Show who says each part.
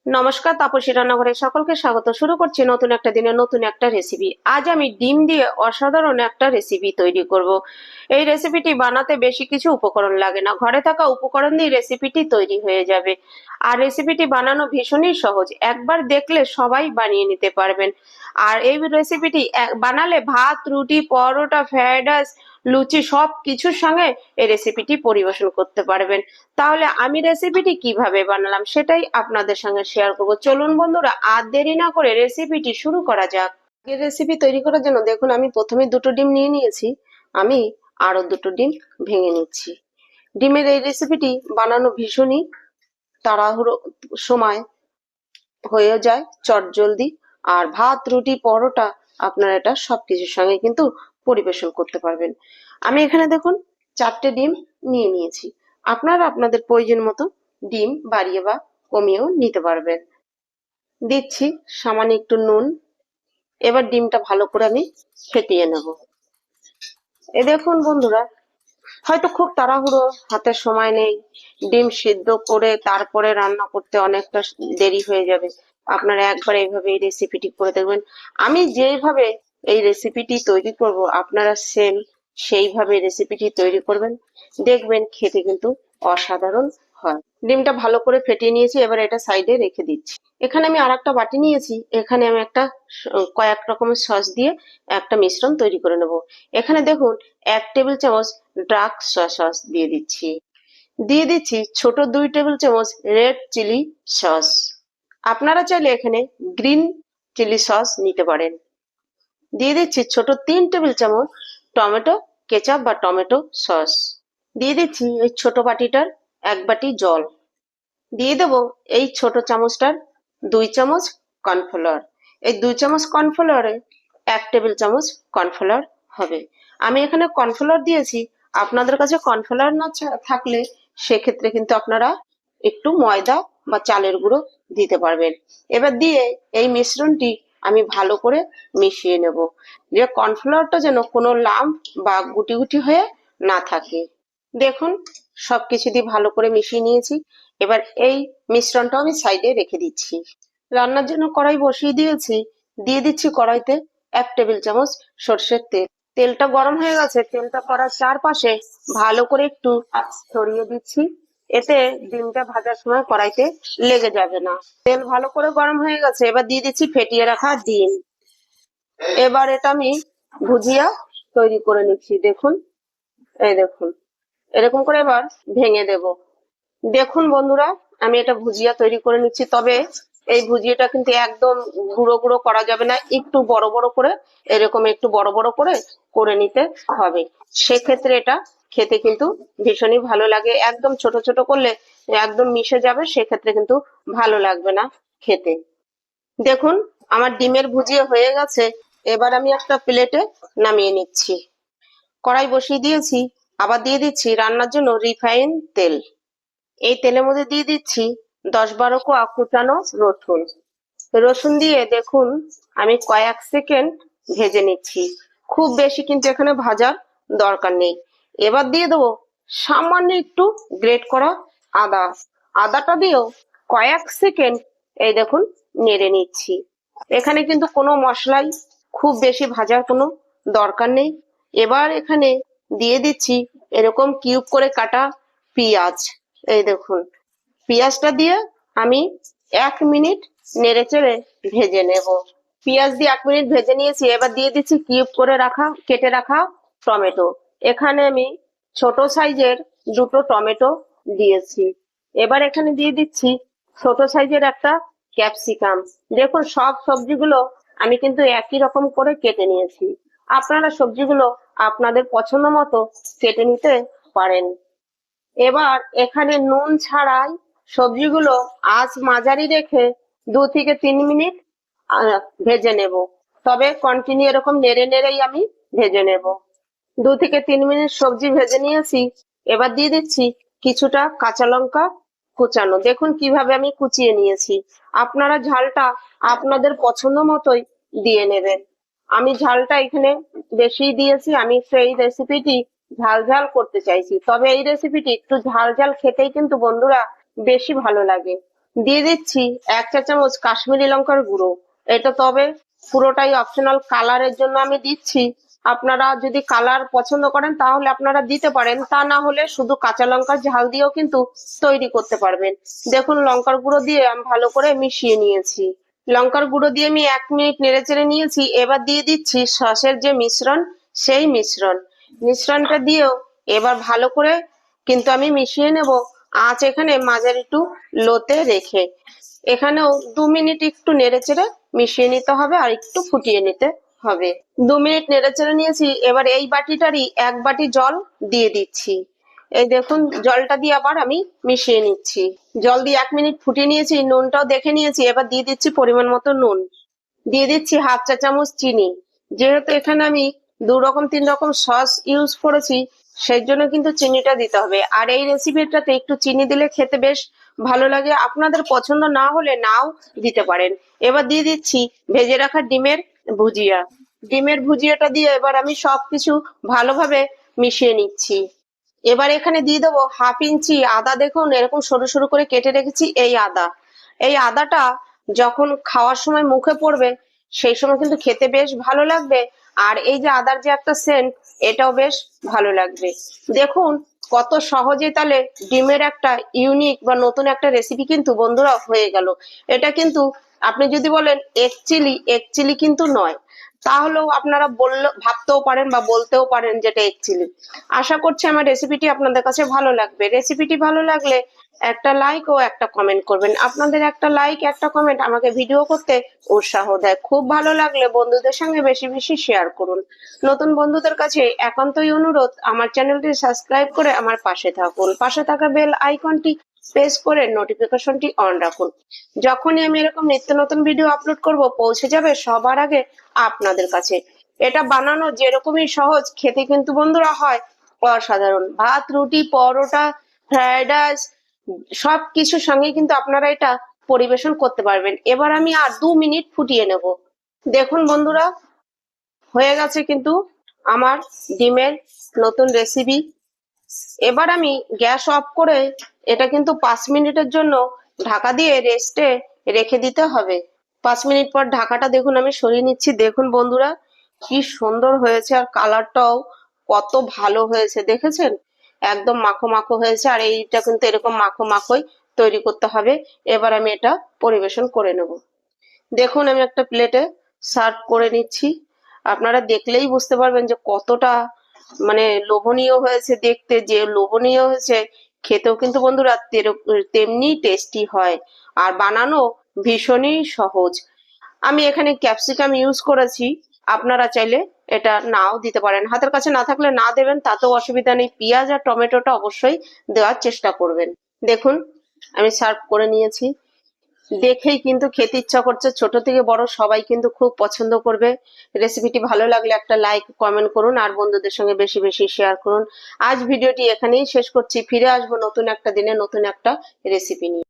Speaker 1: নমস্কার, তাপসী রান্নাঘরে সকলকে স্বাগত। শুরু করছি নতুন একটা দিনের নতুন একটা রেসিপি। আজ আমি ডিম দিয়ে অসাধারণ একটা রেসিপি তৈরি করব। এই রেসিপিটি বানাতে বেশি কিছু উপকরণ লাগে না, ঘরে থাকা উপকরণ দিয়ে রেসিপিটি তৈরি হয়ে যাবে। আর রেসিপিটি বানানো ভীষণই সহজ, একবার দেখলে সবাই বানিয়ে নিতে পারবেন। আর এই রেসিপিটি বানালে ভাত, রুটি, পরোটা, ফ্রাইড রাইস, লুচি সব কিছুর সঙ্গে এই রেসিপিটি পরিবেশন করতে পারবেন। তাহলে আমি রেসিপিটি কিভাবে বানালাম সেটাই আপনাদের সঙ্গে শেয়ার করব। চলুন বন্ধুরা, আর দেরি না করে রেসিপিটি শুরু করা যাক। এই রেসিপি তৈরি করার জন্য দেখুন, আমি প্রথমে দুটো ডিম নিয়ে নিয়েছি। আমি আরো দুটো ডিম ভেঙে নিচ্ছি। ডিমের এই রেসিপিটি বানানো ভীষণই তাড়াহুড়ো সময় হয়ে যায়, চটজলদি। আর ভাত, রুটি, পরোটা আপনারা এটা সবকিছুর সঙ্গে কিন্তু পরিবেশন করতে পারবেন। আমি এখানে দেখুন চারটে ডিম নিয়ে নিয়েছি। আপনারা আপনাদের প্রয়োজন মতো ডিম বাড়িয়ে বা কমিয়েও নিতে পারবেন। দিচ্ছি সামান্য একটু নুন। এবার ডিমটা ভালো করে আমি ফেটিয়ে নেব। এ দেখুন বন্ধুরা, হয়তো খুব তাড়াহুড়ো, হাতে সময় নেই, ডিম সিদ্ধ করে তারপরে রান্না করতে অনেকটা দেরি হয়ে যাবে। আপনারা একবার এইভাবে এই রেসিপিটি করে দেখবেন। আমি যেইভাবে এই রেসিপিটি তৈরি করব আপনারা সেম সেইভাবে রেসিপিটি তৈরি করবেন, দেখবেন খেতে কিন্তু অসাধারণ হয়। ডিমটা ভালো করে ফেটিয়ে নিয়েছি, এবার এটা সাইডে রেখে দিচ্ছি। এখানে আমি আর একটা বাটি নিয়েছি, এখানে আমি একটা কয়েক রকমের সস দিয়ে একটা মিশ্রণ তৈরি করে নেব। এখানে দেখুন 1 টেবিল চামচ ডার্ক সয়া সস দিয়ে দিচ্ছি ছোট 2 টেবিল চামচ রেড চিলি সস। আপনারা চাইলে এখানে গ্রিন চিলি সস নিতে পারেন। দিয়ে দিচ্ছি ছোট 3 টেবিল চামচ টমেটো কেচাপ বা টমেটো সস। দিয়ে দিচ্ছি এই ছোট বাটিটার 1 বাটি জল। দিয়ে দেবো এই ছোট চামচটার 2 চামচ কর্নফ্লাওয়ার। এই 2 চামচ কর্নফ্লাওয়ারে 1 টেবিল চামচ কর্নফ্লাওয়ার হবে। আমি এখানে কর্নফ্লাওয়ার দিয়েছি। আপনাদের কাছে কর্নফ্লাওয়ার না থাকলে সেক্ষেত্রে কিন্তু আপনারা একটু ময়দা বা চালের গুঁড়ো দিতে পারবেন। এবার দিয়ে এই মিশ্রণটি আমি ভালো করে মিশিয়ে নেব, যে কর্নফ্লাওয়ারটা যেন কোনো লাম্প বা গুটি গুটি হয়ে না থাকে। দেখুন সবকিছু দিয়ে ভালো করে মিশিয়ে নিয়েছি। এবার এই মিশ্রণটা আমি সাইডে রেখে দিচ্ছি। রান্নার জন্য কড়াই বসিয়ে দিয়েছি। দিয়ে দিচ্ছি কড়াইতে 1 টেবিল চামচ সর্ষের তেল। তেলটা গরম হয়ে গেছে, তেলটা কড়ার চারপাশে ভালো করে একটু ছড়িয়ে দিচ্ছি। এতে ডিমটা ভাজার সময় কড়াইতে লেগে যাবে না। তেল ভালো করে গরম হয়ে গেছে, এবার দিয়ে দিচ্ছি ফেটিয়ে রাখা ডিম। এবার এটা আমি ভুজিয়া তৈরি করে নিচ্ছি। দেখুন, এই দেখুন এরকম করে এবার ভেঙে দেব। দেখুন বন্ধুরা, আমি এটা ভুজিয়া তৈরি করে নিচ্ছি। তবে এই ভুজিয়াটা কিন্তু একদম গুঁড়ো গুঁড়ো করা যাবে না, একটু বড় বড় করে, এরকম একটু বড় বড় করে করে নিতে হবে। সেক্ষেত্রে এটা খেতে কিন্তু ভীষণই ভালো লাগে। একদম ছোট ছোট করলে একদম মিশে যাবে, সেক্ষেত্রে কিন্তু ভালো লাগবে না খেতে। দেখুন আমার ডিমের ভুজিয়া হয়ে গেছে। এবার আমি একটা প্লেটে নামিয়ে নিচ্ছি। কড়াই বসিয়ে দিয়েছি, আবার দিয়ে দিচ্ছি রান্নার জন্য রিফাইন তেল। এই তেলের মধ্যে দিয়ে দিচ্ছি 10-12 কোয়া কুচানো রসুন। রসুন দিয়ে দেখুন আমি কয়েক সেকেন্ড ভেজে নিচ্ছি। খুব বেশি কিন্তু এখানে ভাজার দরকার নেই। এবার দিয়ে দেবো সামান্য একটু গ্রেট করা আদা। আদাটা দিয়েও কয়েক সেকেন্ড এই দেখুন নেড়ে নিচ্ছি। এখানে কিন্তু কোনো মশলাই খুব বেশি ভাজার কোনো দরকার নেই। এবার এখানে দিয়ে দিচ্ছি এরকম কিউব করে কাটা পেঁয়াজ। এই দেখুন পেঁয়াজটা দিয়ে আমি 1 মিনিট নেড়ে চেড়ে ভেজে নেব। পেঁয়াজ দিয়ে 1 মিনিট ভেজে নিয়েছি। এবার দিয়ে দিচ্ছি কিউব করে কেটে রাখা টমেটো। এখানে আমি ছোট সাইজের দুটো টমেটো দিয়েছি। এবার এখানে দিয়ে দিচ্ছি ছোট সাইজের একটা ক্যাপসিকাম। দেখুন সব সবজিগুলো আমি কিন্তু একই রকম করে কেটে নিয়েছি। আপনারা সবজিগুলো আপনাদের পছন্দ মতো কেটে নিতে পারেন। এবার এখানে নুন ছাড়াই সবজিগুলো আঁচ মাঝারি রেখে 2 থেকে 3 মিনিট ভেজে নেব। তবে কন্টিনিউ এরকম নেড়ে নেড়েই আমি ভেজে নেব। 2 থেকে 3 মিনিট সবজি ভেজে নিয়েছি। এবার দিয়ে দিচ্ছি কিছুটা কাঁচা লঙ্কা কুচানো। দেখুন কিভাবে আমি কুচিয়ে নিয়েছি। আপনারা ঝালটা আপনাদের পছন্দ মতোই দিয়ে নেবেন। আমি ঝালটা এখানে বেশি দিয়েছি, আমি সেই রেসিপিটি ঝাল ঝাল করতে চাইছি। তবে এই রেসিপিটি একটু ঝাল ঝাল খেতেই কিন্তু বন্ধুরা বেশি ভালো লাগে। দিয়ে দিচ্ছি 1 চা চামচ কাশ্মীরি লঙ্কার গুঁড়ো। এটা তবে পুরোটাই অপশনাল, কালারের জন্য আমি দিচ্ছি। আপনারা যদি কালার পছন্দ করেন তাহলে আপনারা দিতে পারেন, তা না হলে শুধু কাঁচা লঙ্কার ঝাল দিয়েও কিন্তু তৈরি করতে পারবেন। দেখুন লঙ্কার গুঁড়ো দিয়ে আমি ভালো করে মিশিয়ে নিয়েছি। লঙ্কার গুঁড়ো দিয়ে আমি 1 মিনিট নেড়েচেড়ে নিয়েছি। এবার দিয়ে দিচ্ছি সসের যে মিশ্রণ, সেই মিশ্রণটা দিয়েও এবার ভালো করে কিন্তু আমি মিশিয়ে নেব। আঁচ এখানে মাঝারি টু লোতে রেখে এখানেও 2 মিনিট একটু নেড়েচেড়ে মিশিয়ে নিতে হবে আর একটু ফুটিয়ে নিতে হবে। 2 মিনিট নেড়েচেড়ে নিয়েছি। এবার এই বাটিটারই 1 বাটি জল দিয়ে দিচ্ছি। এই দেখুন জলটা দিয়ে আবার আমি মিশিয়ে নিচ্ছি। জল দিয়ে 1 মিনিট ফুটিয়ে নিয়েছি, নুনটাও দেখে নিয়েছি। এবার দিয়ে দিচ্ছি পরিমাণ মতো নুন, দিয়ে দিচ্ছি 1/2 চা চামচ চিনি। যেহেতু এখানে আমি 2 রকম 3 রকম সস ইউজ করেছি, সেই জন্য কিন্তু চিনিটা দিতে হবে। আর এই রেসিপিটাতে একটু চিনি দিলে খেতে বেশ ভালো লাগে, আপনাদের পছন্দ না হলে নাও দিতে পারেন। এবার দিয়ে দিচ্ছি ভেজে রাখা ভুজিয়া ডিমের ভুজিয়াটা দিয়ে এবার আমি সবকিছু ভালোভাবে মিশিয়ে নিচ্ছি। এবার এখানে দিয়ে দেবো 1/2 ইঞ্চি আদা। দেখুন এরকম সরু সরু করে কেটে রেখেছি এই আদাটা যখন খাওয়ার সময় মুখে পড়বে সেই সময় কিন্তু খেতে বেশ ভালো লাগবে। আর এই যে আদার যে একটা সেন্ট, এটাও বেশ ভালো লাগবে। দেখুন কত সহজে তাহলে ডিমের একটা ইউনিক বা নতুন একটা রেসিপি কিন্তু বন্ধুরা হয়ে গেল। এটা কিন্তু আপনি যদি বলেন এগ চিলি কিন্তু নয়, তাহলেও আপনারা ভাবতেও পারেন বা বলতেও পারেন যেটা এগ চিলি। আশা করছি আমার রেসিপিটি আপনাদের কাছে ভালো লাগবে। রেসিপিটি ভালো লাগলে একটা লাইক ও একটা কমেন্ট করবেন। আপনাদের একটা লাইক একটা কমেন্ট আমাকে ভিডিও করতে উৎসাহ দেয়। খুব ভালো লাগলে বন্ধুদের সঙ্গে বেশি বেশি শেয়ার করুন। নতুন বন্ধুদের কাছে একান্তই অনুরোধ, আমার চ্যানেলটি সাবস্ক্রাইব করে আমার পাশে থাকুন। পাশে থাকা বেল আইকনটি প্রেস করে নোটিফিকেশনটি অন রাখুন। যখনই আমি এরকম নিত্য নতুন ভিডিও আপলোড করব পৌঁছে যাবে সবার আগে আপনাদের কাছে। এটা বানানো যেরকমই সহজ, খেতে কিন্তু বন্ধুরা হয় অসাধারণ। ভাত, রুটি, পরোটা, ফ্রাইড রাইস সবকিছুর সঙ্গে কিন্তু আপনারা এটা পরিবেশন করতে পারবেন। এবার আমি আর 2 মিনিট ফুটিয়ে নেব। দেখুন বন্ধুরা হয়ে গেছে কিন্তু আমার ডিমের নতুন রেসিপি। এবার আমি গ্যাস অফ করে এটা কিন্তু 5 মিনিটের জন্য ঢাকা দিয়ে রেস্টে রেখে দিতে হবে। 5 মিনিট পর ঢাকাটা দেখুন আমি সরিয়ে নিচ্ছি। দেখুন বন্ধুরা কি সুন্দর হয়েছে, আর কালারটাও কত ভালো হয়েছে দেখেছেন, একদম মাখো মাখো হয়েছে। আর এইটা কিন্তু এরকম মাখো মাখোই তৈরি করতে হবে। এবার আমি এটা পরিবেশন করে নেব। দেখুন আমি একটা প্লেটে সার্ভ করে নিচ্ছি। আপনারা দেখলেই বুঝতে পারবেন যে কতটা মানে লোভনীয় হয়েছে দেখতে, যে লোভনীয় হয়েছে খেতেও কিন্তু বন্ধুরা তেমনি টেস্টি হয়। আর বানানো ভীষণই সহজ। আমি এখানে ক্যাপসিকাম ইউজ করেছি, আপনারা চাইলে এটা নাও দিতে পারেন। হাতের কাছে না থাকলে না দেবেন, তাতেও অসুবিধা নেই। পেঁয়াজ আর টমেটোটা অবশ্যই দেওয়ার চেষ্টা করবেন। দেখুন আমি সার্ভ করে নিয়েছি। দেখেই কিন্তু খেতে ইচ্ছা করছে, ছোট থেকে বড় সবাই কিন্তু খুব পছন্দ করবে। রেসিপিটি ভালো লাগলে একটা লাইক কমেন্ট করুন আর বন্ধুদের সঙ্গে বেশি বেশি শেয়ার করুন। আজ ভিডিওটি এখানেই শেষ করছি। ফিরে আসবো নতুন একটা দিনে নতুন একটা রেসিপি নিয়ে।